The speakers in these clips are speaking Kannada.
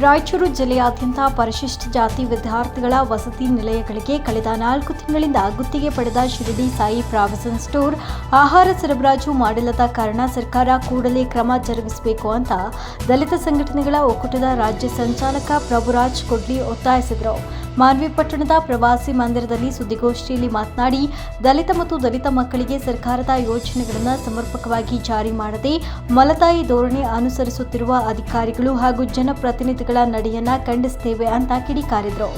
ರಾಯಚೂರು ಜಿಲ್ಲೆಯಾದ್ಯಂತ ಪರಿಶಿಷ್ಟ ಜಾತಿ ವಿದ್ಯಾರ್ಥಿಗಳ ವಸತಿ ನಿಲಯಗಳಿಗೆ ಕಳೆದ 4 ತಿಂಗಳಿಂದ ಗುತ್ತಿಗೆ ಪಡೆದ ಶಿರಡಿ ಸಾಯಿ ಪ್ರಾವಿಷನ್ ಸ್ಟೋರ್ ಆಹಾರ ಸರಬರಾಜು ಮಾಡಿಲ್ಲದ ಕಾರಣ ಸರ್ಕಾರ ಕೂಡಲೇ ಕ್ರಮ ಜರುಗಿಸಬೇಕು ಅಂತ ದಲಿತ ಸಂಘಟನೆಗಳ ಒಕ್ಕೂಟದ ರಾಜ್ಯ ಸಂಚಾಲಕ ಪ್ರಭುರಾಜ್ ಕೊಡ್ಲಿ ಒತ್ತಾಯಿಸಿದರು. ಮಾನ್ವಿ ಪಟ್ಟಣದ ಪ್ರವಾಸಿ ಮಂದಿರದಲ್ಲಿ ಸುದ್ದಿಗೋಷ್ಠಿಯಲ್ಲಿ ಮಾತನಾಡಿ, ದಲಿತ ಮತ್ತು ದಲಿತ ಮಕ್ಕಳಿಗೆ ಸರ್ಕಾರದ ಯೋಜನೆಗಳನ್ನು ಸಮರ್ಪಕವಾಗಿ ಜಾರಿ ಮಾಡದೆ ಮಲತಾಯಿ ಧೋರಣೆ ಅನುಸರಿಸುತ್ತಿರುವ ಅಧಿಕಾರಿಗಳು ಹಾಗೂ ಜನಪ್ರತಿನಿಧಿಗಳ ನಡೆಯನ್ನ ಖಂಡಿಸುತ್ತೇವೆ ಅಂತ ಕಿಡಿಕಾರಿದರು.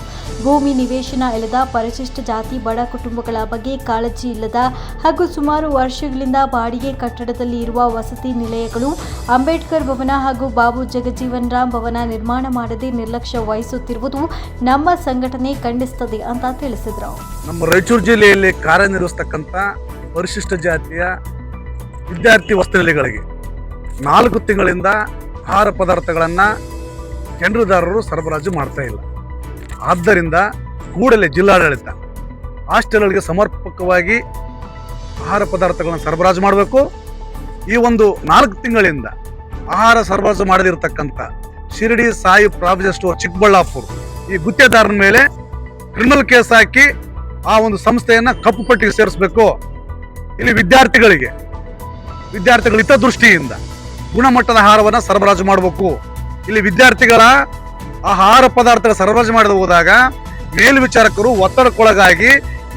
ಭೂಮಿ ನಿವೇಶನ ಇಲ್ಲದ ಪರಿಶಿಷ್ಟ ಜಾತಿ ಬಡ ಕುಟುಂಬಗಳ ಬಗ್ಗೆ ಕಾಳಜಿ ಇಲ್ಲದ ಹಾಗೂ ಸುಮಾರು ವರ್ಷಗಳಿಂದ ಬಾಡಿಗೆ ಕಟ್ಟಡದಲ್ಲಿ ಇರುವ ವಸತಿ ನಿಲಯಗಳು, ಅಂಬೇಡ್ಕರ್ ಭವನ ಹಾಗೂ ಬಾಬು ಜಗಜೀವನ್ ರಾಮ್ ಭವನ ನಿರ್ಮಾಣ ಮಾಡದೆ ನಿರ್ಲಕ್ಷ್ಯ ವಹಿಸುತ್ತಿರುವುದು ನಮ್ಮ ಸಂಘಟನೆ ಖಂಡಿಸುತ್ತದೆ ಅಂತ ತಿಳಿಸಿದರು. ನಮ್ಮ ರಾಯಚೂರು ಜಿಲ್ಲೆಯಲ್ಲಿ ಕಾರ್ಯನಿರ್ವಹಿಸತಕ್ಕಂಥ ಪರಿಶಿಷ್ಟ ಜಾತಿಯ ವಿದ್ಯಾರ್ಥಿ ವಸತಿನಿಲಯಗಳಿಗೆ 4 ತಿಂಗಳಿಂದ ಆಹಾರ ಪದಾರ್ಥಗಳನ್ನು ಟೆಂಡರ್ದಾರರು ಸರಬರಾಜು ಮಾಡ್ತಾ ಇಲ್ಲ. ಆದ್ದರಿಂದ ಕೂಡಲೇ ಜಿಲ್ಲಾಡಳಿತ ಹಾಸ್ಟೆಲ್ಗಳಿಗೆ ಸಮರ್ಪಕವಾಗಿ ಆಹಾರ ಪದಾರ್ಥಗಳನ್ನು ಸರಬರಾಜು ಮಾಡಬೇಕು. ಈ ಒಂದು 4 ತಿಂಗಳಿಂದ ಆಹಾರ ಸರಬರಾಜು ಮಾಡದಿರತಕ್ಕಂಥ ಶಿರಡಿ ಸಾಯಿ ಪ್ರಾವಿಷನ್ ಸ್ಟೋರ್ ಚಿಕ್ಕಬಳ್ಳಾಪುರ ಈ ಗುತ್ತೇದಾರನ ಮೇಲೆ ಕ್ರಿಮಿನಲ್ ಕೇಸ್ ಹಾಕಿ ಆ ಒಂದು ಸಂಸ್ಥೆಯನ್ನ ಕಪ್ಪು ಪಟ್ಟಿಗೆ ಸೇರಿಸಬೇಕು. ಇಲ್ಲಿ ವಿದ್ಯಾರ್ಥಿಗಳ ಹಿತದೃಷ್ಟಿಯಿಂದ ಗುಣಮಟ್ಟದ ಆಹಾರವನ್ನು ಸರಬರಾಜು ಮಾಡಬೇಕು. ಇಲ್ಲಿ ವಿದ್ಯಾರ್ಥಿಗಳ ಆಹಾರ ಪದಾರ್ಥಗಳ ಸರಬರಾಜು ಮಾಡದೆ ಹೋದಾಗ ಮೇಲ್ವಿಚಾರಕರು ಒತ್ತಡಕ್ಕೊಳಗಾಗಿ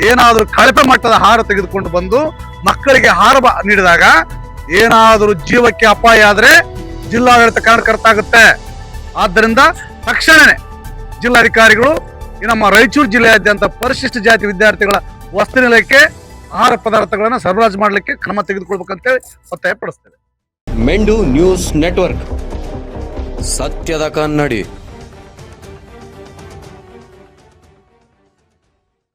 ಏನಾದರೂ ಕಳಪೆ ಮಟ್ಟದ ಆಹಾರ ತೆಗೆದುಕೊಂಡು ಬಂದು ಮಕ್ಕಳಿಗೆ ಆಹಾರ ನೀಡಿದಾಗ ಏನಾದರೂ ಜೀವಕ್ಕೆ ಅಪಾಯ ಆದರೆ ಜಿಲ್ಲಾಡಳಿತ ಕಾರಣಕರ್ತ ಆಗುತ್ತೆ. ಆದ್ದರಿಂದ ತಕ್ಷಣವೇ ಜಿಲ್ಲಾಧಿಕಾರಿಗಳು ನಮ್ಮ ರಾಯಚೂರು ಜಿಲ್ಲೆಯಾದ್ಯಂತ ಪರಿಶಿಷ್ಟ ಜಾತಿ ವಿದ್ಯಾರ್ಥಿಗಳ ವಸತಿ ನಿಲಯಕ್ಕೆ ಆಹಾರ ಪದಾರ್ಥಗಳನ್ನು ಸರಬರಾಜು ಮಾಡಲಿಕ್ಕೆ ಕ್ರಮ ತೆಗೆದುಕೊಳ್ಬೇಕಂತೇಳಿ ಒತ್ತಾಯ ಪಡಿಸ್ತೇವೆ. ಮೆಂಡು ನ್ಯೂಸ್ ನೆಟ್ವರ್ಕ್, ಸತ್ಯದ ಕನ್ನಡಿ.